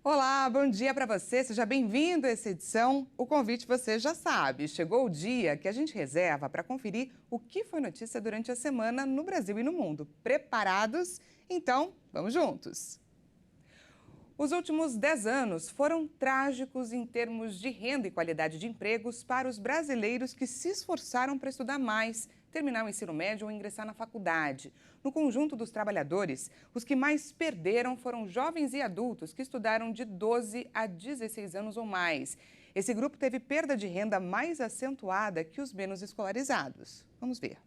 Olá, bom dia para você, seja bem-vindo a essa edição. O convite você já sabe, chegou o dia que a gente reserva para conferir o que foi notícia durante a semana no Brasil e no mundo. Preparados? Então, vamos juntos! Os últimos 10 anos foram trágicos em termos de renda e qualidade de empregos para os brasileiros que se esforçaram para estudar mais, terminar o ensino médio ou ingressar na faculdade. No conjunto dos trabalhadores, os que mais perderam foram jovens e adultos que estudaram de 12 a 16 anos ou mais. Esse grupo teve perda de renda mais acentuada que os menos escolarizados. Vamos ver.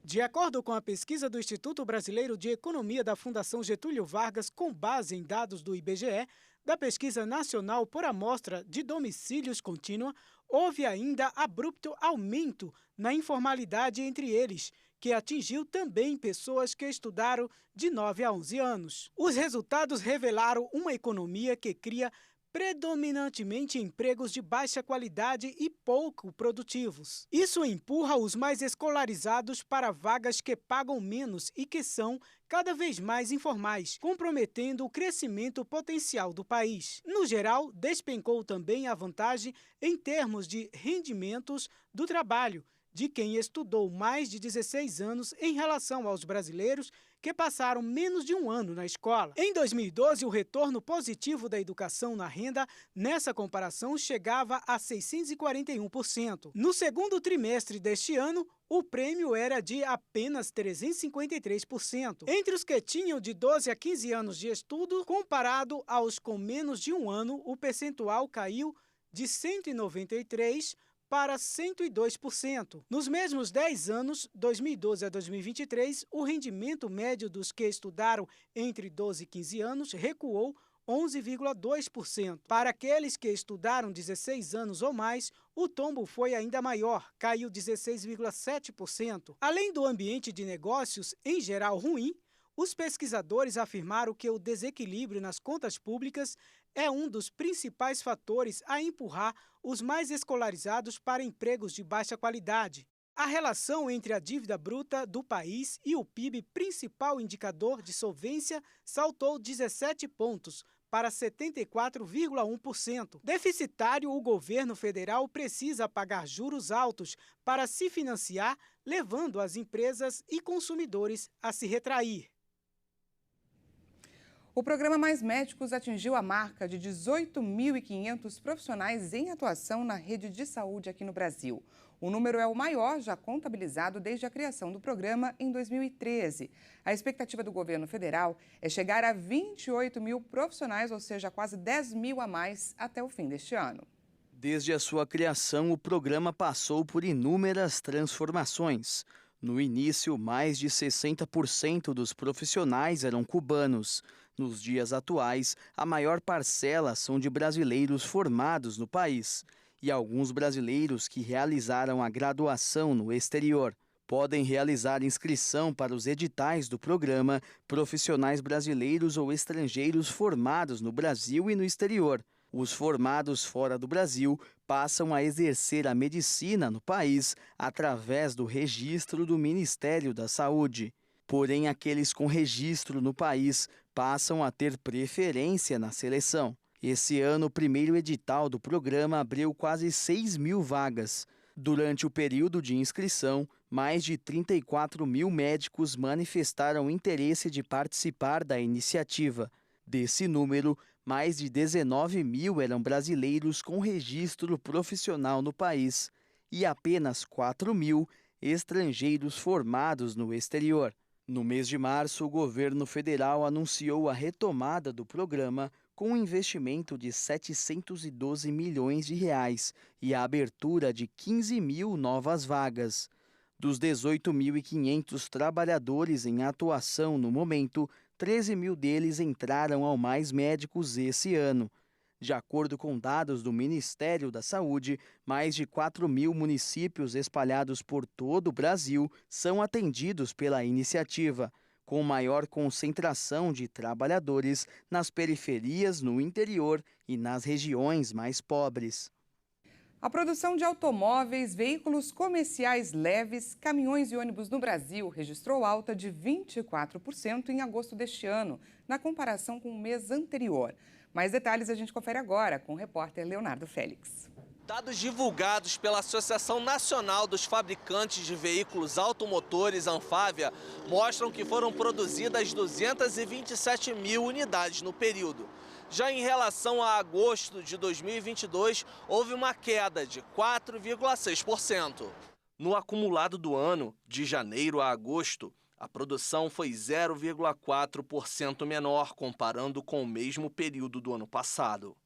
De acordo com a pesquisa do Instituto Brasileiro de Economia da Fundação Getúlio Vargas, com base em dados do IBGE, da Pesquisa Nacional por Amostra de Domicílios Contínua, houve ainda abrupto aumento na informalidade entre eles, que atingiu também pessoas que estudaram de 9 a 11 anos. Os resultados revelaram uma economia que cria predominantemente empregos de baixa qualidade e pouco produtivos. Isso empurra os mais escolarizados para vagas que pagam menos e que são cada vez mais informais, comprometendo o crescimento potencial do país. No geral, despencou também a vantagem em termos de rendimentos do trabalho de quem estudou mais de 16 anos em relação aos brasileiros que passaram menos de um ano na escola. Em 2012, o retorno positivo da educação na renda, nessa comparação, chegava a 641%. No segundo trimestre deste ano, o prêmio era de apenas 353%. Entre os que tinham de 12 a 15 anos de estudo, comparado aos com menos de um ano, o percentual caiu de 193% para 102%. Nos mesmos 10 anos, 2012 a 2023, o rendimento médio dos que estudaram entre 12 e 15 anos recuou 11,2%. Para aqueles que estudaram 16 anos ou mais, o tombo foi ainda maior, caiu 16,7%. Além do ambiente de negócios em geral ruim, os pesquisadores afirmaram que o desequilíbrio nas contas públicas é um dos principais fatores a empurrar os mais escolarizados para empregos de baixa qualidade. A relação entre a dívida bruta do país e o PIB, principal indicador de solvência, saltou 17 pontos para 74,1%. Deficitário, o governo federal precisa pagar juros altos para se financiar, levando as empresas e consumidores a se retrair. O programa Mais Médicos atingiu a marca de 18.500 profissionais em atuação na rede de saúde aqui no Brasil. O número é o maior já contabilizado desde a criação do programa em 2013. A expectativa do governo federal é chegar a 28 mil profissionais, ou seja, quase 10 mil a mais até o fim deste ano. Desde a sua criação, o programa passou por inúmeras transformações. No início, mais de 60% dos profissionais eram cubanos. Nos dias atuais, a maior parcela são de brasileiros formados no país e alguns brasileiros que realizaram a graduação no exterior. Podem realizar inscrição para os editais do programa profissionais brasileiros ou estrangeiros formados no Brasil e no exterior. Os formados fora do Brasil passam a exercer a medicina no país através do registro do Ministério da Saúde. Porém, aqueles com registro no país passam a ter preferência na seleção. Esse ano, o primeiro edital do programa abriu quase 6 mil vagas. Durante o período de inscrição, mais de 34 mil médicos manifestaram interesse de participar da iniciativa. Desse número, mais de 19 mil eram brasileiros com registro profissional no país e apenas 4 mil estrangeiros formados no exterior. No mês de março, o governo federal anunciou a retomada do programa com um investimento de 712 milhões de reais e a abertura de 15 mil novas vagas. Dos 18.500 trabalhadores em atuação no momento, 13 mil deles entraram ao Mais Médicos esse ano. De acordo com dados do Ministério da Saúde, mais de 4 mil municípios espalhados por todo o Brasil são atendidos pela iniciativa, com maior concentração de trabalhadores nas periferias, no interior e nas regiões mais pobres. A produção de automóveis, veículos comerciais leves, caminhões e ônibus no Brasil registrou alta de 24% em agosto deste ano, na comparação com o mês anterior. Mais detalhes a gente confere agora com o repórter Leonardo Félix. Dados divulgados pela Associação Nacional dos Fabricantes de Veículos Automotores, Anfávia, mostram que foram produzidas 227 mil unidades no período. Já em relação a agosto de 2022, houve uma queda de 4,6%. No acumulado do ano, de janeiro a agosto, a produção foi 0,4% menor comparando com o mesmo período do ano passado.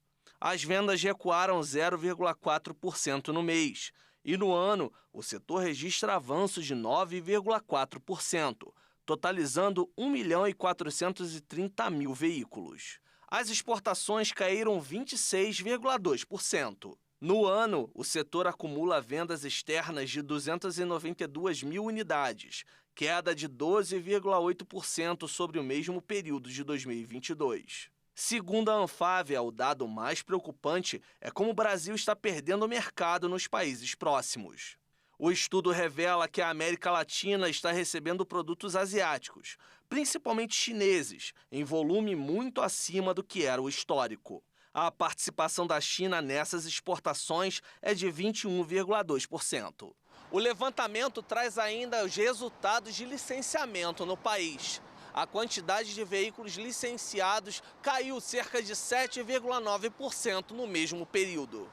As vendas recuaram 0,4% no mês. E no ano, o setor registra avanço de 9,4%, totalizando 1.430.000 veículos. As exportações caíram 26,2%. No ano, o setor acumula vendas externas de 292 mil unidades, queda de 12,8% sobre o mesmo período de 2022. Segundo a Anfávia, o dado mais preocupante é como o Brasil está perdendo mercado nos países próximos. O estudo revela que a América Latina está recebendo produtos asiáticos, principalmente chineses, em volume muito acima do que era o histórico. A participação da China nessas exportações é de 21,2%. O levantamento traz ainda os resultados de licenciamento no país. A quantidade de veículos licenciados caiu cerca de 7,9% no mesmo período.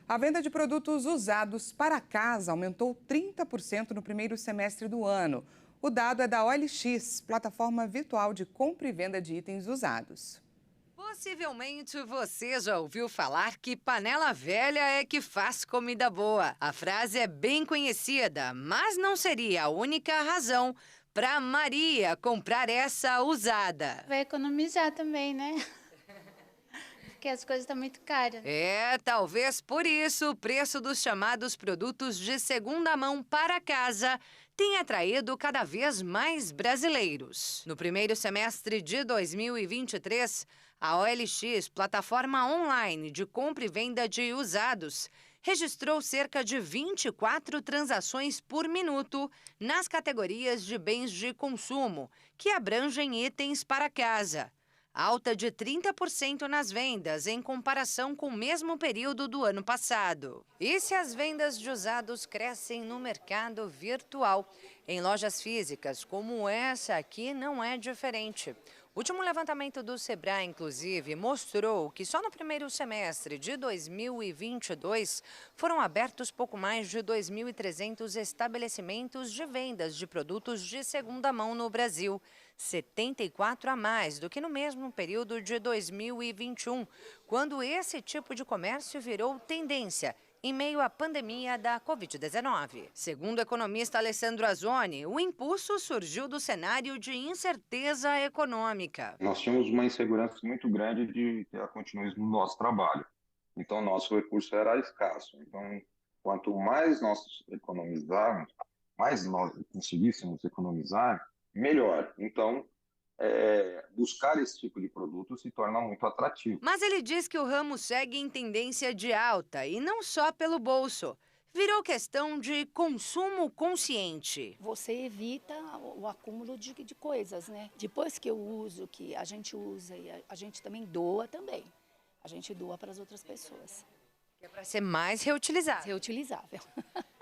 A venda de produtos usados para casa aumentou 30% no primeiro semestre do ano. O dado é da OLX, plataforma virtual de compra e venda de itens usados. Possivelmente você já ouviu falar que panela velha é que faz comida boa. A frase é bem conhecida, mas não seria a única razão para Maria comprar essa usada. Vai economizar também, né? Porque as coisas estão muito caras. É, talvez por isso o preço dos chamados produtos de segunda mão para casa tem atraído cada vez mais brasileiros. No primeiro semestre de 2023, a OLX, plataforma online de compra e venda de usados, registrou cerca de 24 transações por minuto nas categorias de bens de consumo, que abrangem itens para casa. Alta de 30% nas vendas em comparação com o mesmo período do ano passado. E se as vendas de usados crescem no mercado virtual? Em lojas físicas, como essa aqui, não é diferente. O último levantamento do Sebrae, inclusive, mostrou que só no primeiro semestre de 2022 foram abertos pouco mais de 2.300 estabelecimentos de vendas de produtos de segunda mão no Brasil, 74 a mais do que no mesmo período de 2021, quando esse tipo de comércio virou tendência em meio à pandemia da Covid-19. Segundo o economista Alessandro Azzoni, o impulso surgiu do cenário de incerteza econômica. Nós tínhamos uma insegurança muito grande de ter a continuismo no nosso trabalho. Então, nosso recurso era escasso. Então, quanto mais nós economizarmos, mais nós conseguíssemos economizar, melhor. Então, buscar esse tipo de produto se torna muito atrativo. Mas ele diz que o ramo segue em tendência de alta e não só pelo bolso. Virou questão de consumo consciente. Você evita o acúmulo de coisas, né? Depois que eu uso, que a gente usa e a gente também doa também. A gente doa para as outras pessoas. Que é para ser mais reutilizável. Reutilizável.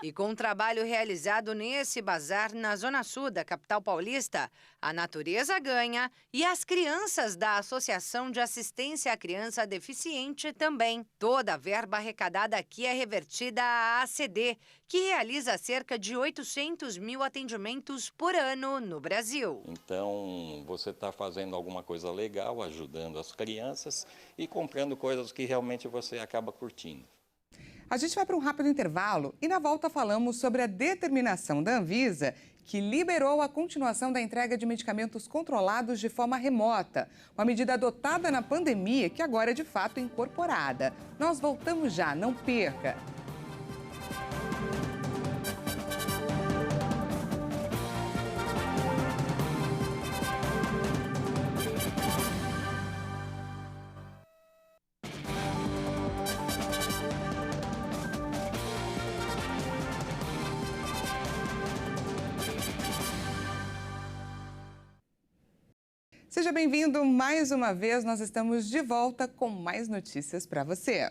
E com o trabalho realizado nesse bazar na Zona Sul da capital paulista, a natureza ganha e as crianças da Associação de Assistência à Criança Deficiente também. Toda a verba arrecadada aqui é revertida à ACD, que realiza cerca de 800 mil atendimentos por ano no Brasil. Então, você está fazendo alguma coisa legal, ajudando as crianças e comprando coisas que realmente você acaba curtindo. A gente vai para um rápido intervalo e na volta falamos sobre a determinação da Anvisa que liberou a continuação da entrega de medicamentos controlados de forma remota, uma medida adotada na pandemia que agora é de fato incorporada. Nós voltamos já, não perca! Seja bem-vindo mais uma vez, nós estamos de volta com mais notícias para você.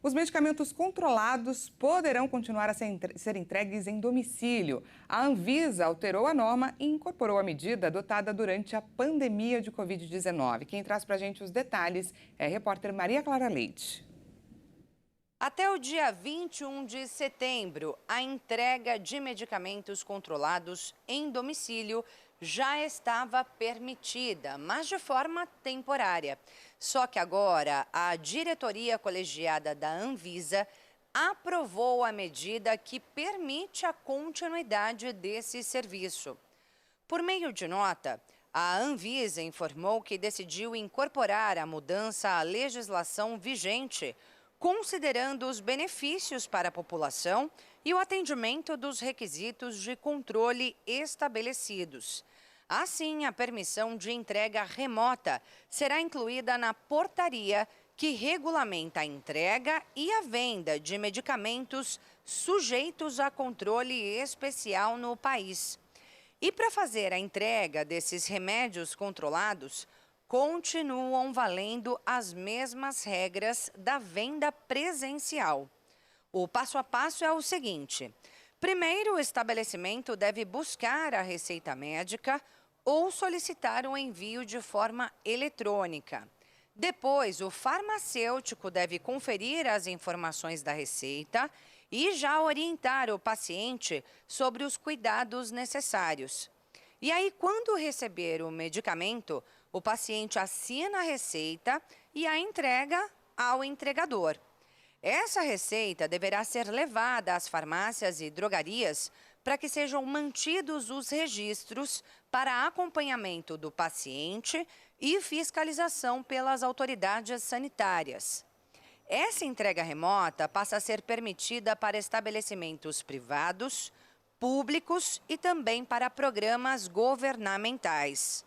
Os medicamentos controlados poderão continuar a ser entregues em domicílio. A Anvisa alterou a norma e incorporou a medida adotada durante a pandemia de Covid-19. Quem traz para a gente os detalhes é a repórter Maria Clara Leite. Até o dia 21 de setembro, a entrega de medicamentos controlados em domicílio já estava permitida, mas de forma temporária. Só que agora a diretoria colegiada da Anvisa aprovou a medida que permite a continuidade desse serviço. Por meio de nota, a Anvisa informou que decidiu incorporar a mudança à legislação vigente, considerando os benefícios para a população e o atendimento dos requisitos de controle estabelecidos. Assim, a permissão de entrega remota será incluída na portaria que regulamenta a entrega e a venda de medicamentos sujeitos a controle especial no país. E para fazer a entrega desses remédios controlados, continuam valendo as mesmas regras da venda presencial. O passo a passo é o seguinte: primeiro, o estabelecimento deve buscar a receita médica ou solicitar o envio de forma eletrônica. Depois, o farmacêutico deve conferir as informações da receita e já orientar o paciente sobre os cuidados necessários. E aí, quando receber o medicamento, o paciente assina a receita e a entrega ao entregador. Essa receita deverá ser levada às farmácias e drogarias para que sejam mantidos os registros para acompanhamento do paciente e fiscalização pelas autoridades sanitárias. Essa entrega remota passa a ser permitida para estabelecimentos privados, públicos e também para programas governamentais.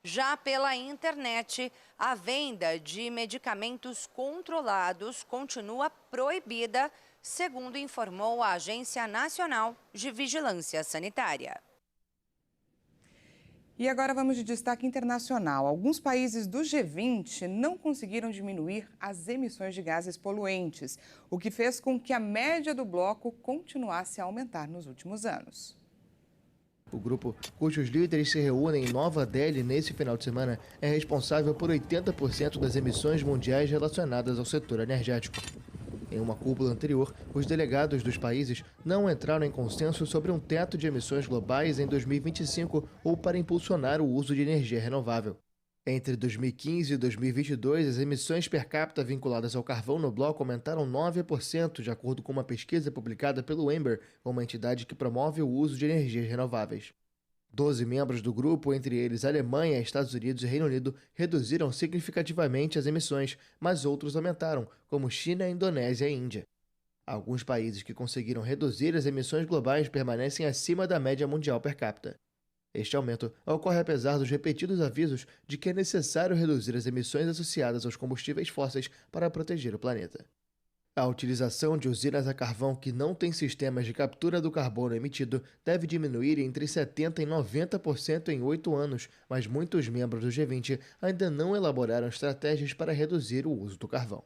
Já pela internet, a venda de medicamentos controlados continua proibida, segundo informou a Agência Nacional de Vigilância Sanitária. E agora vamos de destaque internacional. Alguns países do G20 não conseguiram diminuir as emissões de gases poluentes, o que fez com que a média do bloco continuasse a aumentar nos últimos anos. O grupo, cujos líderes se reúnem em Nova Delhi nesse final de semana, é responsável por 80% das emissões mundiais relacionadas ao setor energético. Em uma cúpula anterior, os delegados dos países não entraram em consenso sobre um teto de emissões globais em 2025 ou para impulsionar o uso de energia renovável. Entre 2015 e 2022, as emissões per capita vinculadas ao carvão no bloco aumentaram 9%, de acordo com uma pesquisa publicada pelo Ember, uma entidade que promove o uso de energias renováveis. 12 membros do grupo, entre eles Alemanha, Estados Unidos e Reino Unido, reduziram significativamente as emissões, mas outros aumentaram, como China, Indonésia e Índia. Alguns países que conseguiram reduzir as emissões globais permanecem acima da média mundial per capita. Este aumento ocorre apesar dos repetidos avisos de que é necessário reduzir as emissões associadas aos combustíveis fósseis para proteger o planeta. A utilização de usinas a carvão que não têm sistemas de captura do carbono emitido deve diminuir entre 70% e 90% em 8 anos, mas muitos membros do G20 ainda não elaboraram estratégias para reduzir o uso do carvão.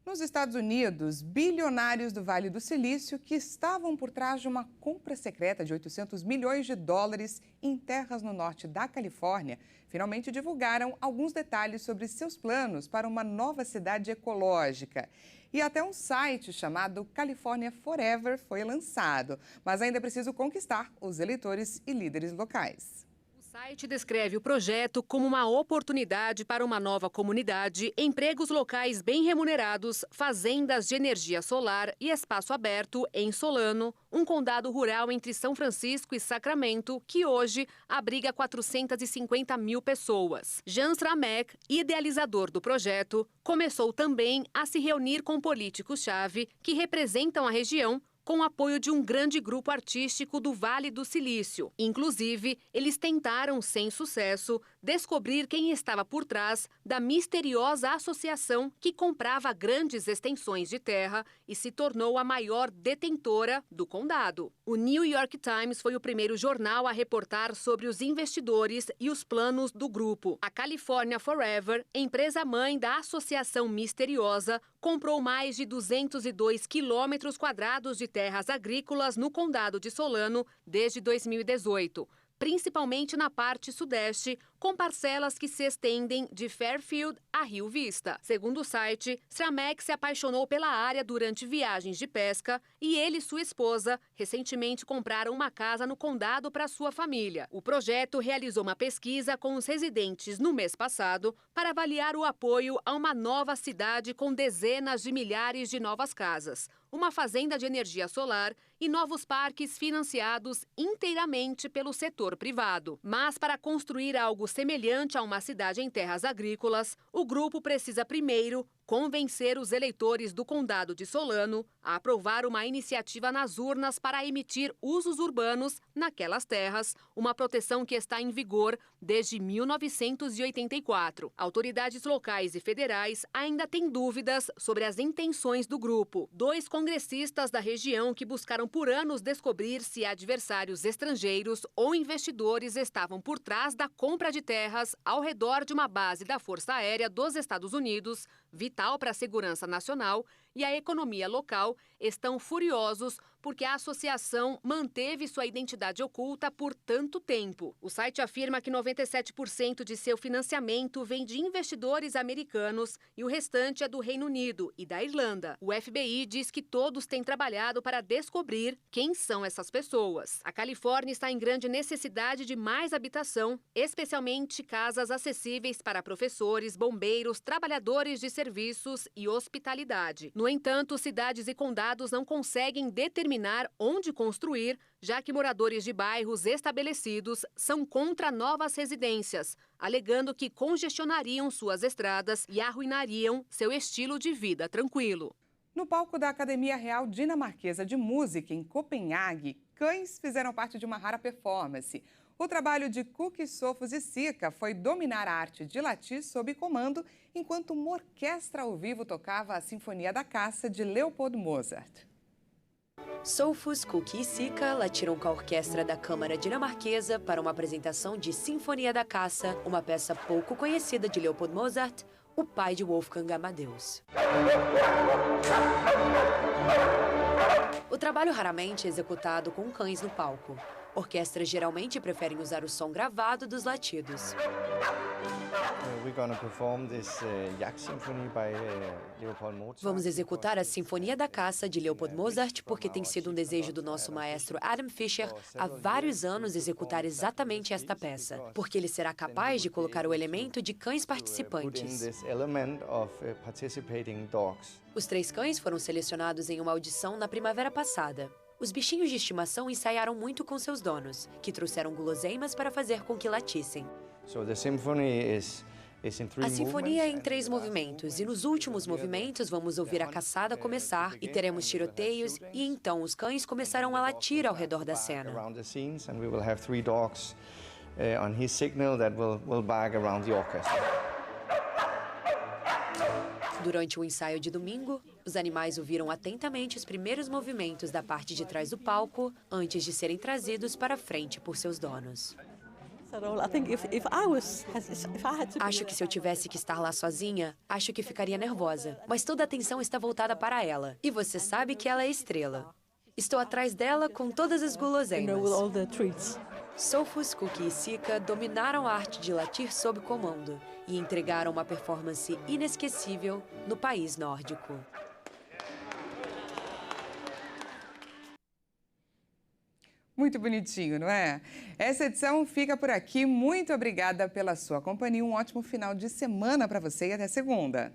Nos Estados Unidos, bilionários do Vale do Silício, que estavam por trás de uma compra secreta de 800 milhões de dólares em terras no norte da Califórnia, finalmente divulgaram alguns detalhes sobre seus planos para uma nova cidade ecológica. E até um site chamado California Forever foi lançado, mas ainda é preciso conquistar os eleitores e líderes locais. O site descreve o projeto como uma oportunidade para uma nova comunidade, empregos locais bem remunerados, fazendas de energia solar e espaço aberto em Solano, um condado rural entre São Francisco e Sacramento, que hoje abriga 450 mil pessoas. Jan Sramek, idealizador do projeto, começou também a se reunir com políticos-chave que representam a região, com o apoio de um grande grupo artístico do Vale do Silício. Inclusive, eles tentaram, sem sucesso, descobrir quem estava por trás da misteriosa associação que comprava grandes extensões de terra e se tornou a maior detentora do condado. O New York Times foi o primeiro jornal a reportar sobre os investidores e os planos do grupo. A California Forever, empresa-mãe da associação misteriosa, comprou mais de 202 quilômetros quadrados de terras agrícolas no condado de Solano desde 2018. Principalmente na parte sudeste, com parcelas que se estendem de Fairfield a Rio Vista. Segundo o site, Sramek se apaixonou pela área durante viagens de pesca e ele e sua esposa recentemente compraram uma casa no condado para sua família. O projeto realizou uma pesquisa com os residentes no mês passado para avaliar o apoio a uma nova cidade com dezenas de milhares de novas casas, uma fazenda de energia solar e novos parques financiados inteiramente pelo setor privado. Mas para construir algo semelhante a uma cidade em terras agrícolas, o grupo precisa primeiro convencer os eleitores do condado de Solano a aprovar uma iniciativa nas urnas para emitir usos urbanos naquelas terras, uma proteção que está em vigor desde 1984. Autoridades locais e federais ainda têm dúvidas sobre as intenções do grupo. 2 congressistas da região que buscaram por anos descobrir se adversários estrangeiros ou investidores estavam por trás da compra de terras ao redor de uma base da Força Aérea dos Estados Unidos, vital para a segurança nacional e a economia local, estão furiosos porque a associação manteve sua identidade oculta por tanto tempo. O site afirma que 97% de seu financiamento vem de investidores americanos e o restante é do Reino Unido e da Irlanda. O FBI diz que todos têm trabalhado para descobrir quem são essas pessoas. A Califórnia está em grande necessidade de mais habitação, especialmente casas acessíveis para professores, bombeiros, trabalhadores de serviços e hospitalidade. No entanto, cidades e condados não conseguem determinar onde construir, já que moradores de bairros estabelecidos são contra novas residências, alegando que congestionariam suas estradas e arruinariam seu estilo de vida tranquilo. No palco da Academia Real Dinamarquesa de Música, em Copenhague, cães fizeram parte de uma rara performance. O trabalho de Cookie, Sofos e Sica foi dominar a arte de latir sob comando, enquanto uma orquestra ao vivo tocava a Sinfonia da Caça de Leopold Mozart. Sofos, Cookie e Sica latiram com a orquestra da Câmara Dinamarquesa para uma apresentação de Sinfonia da Caça, uma peça pouco conhecida de Leopold Mozart, o pai de Wolfgang Amadeus. O trabalho raramente é executado com cães no palco. Orquestras geralmente preferem usar o som gravado dos latidos. Vamos executar a Sinfonia da Caça de Leopold Mozart porque tem sido um desejo do nosso maestro Adam Fischer há vários anos executar exatamente esta peça, porque ele será capaz de colocar o elemento de cães participantes. Os 3 cães foram selecionados em uma audição na primavera passada. Os bichinhos de estimação ensaiaram muito com seus donos, que trouxeram guloseimas para fazer com que latissem. A sinfonia é em 3 movimentos, e nos últimos movimentos vamos ouvir a caçada começar e teremos tiroteios, e então os cães começarão a latir ao redor da cena. Durante o ensaio de domingo, os animais ouviram atentamente os primeiros movimentos da parte de trás do palco antes de serem trazidos para frente por seus donos. Acho que se eu tivesse que estar lá sozinha, acho que ficaria nervosa. Mas toda a atenção está voltada para ela. E você sabe que ela é estrela. Estou atrás dela com todas as guloseimas. Sofos, Cookie e Sica dominaram a arte de latir sob comando e entregaram uma performance inesquecível no país nórdico. Muito bonitinho, não é? Essa edição fica por aqui. Muito obrigada pela sua companhia. Um ótimo final de semana para você e até segunda.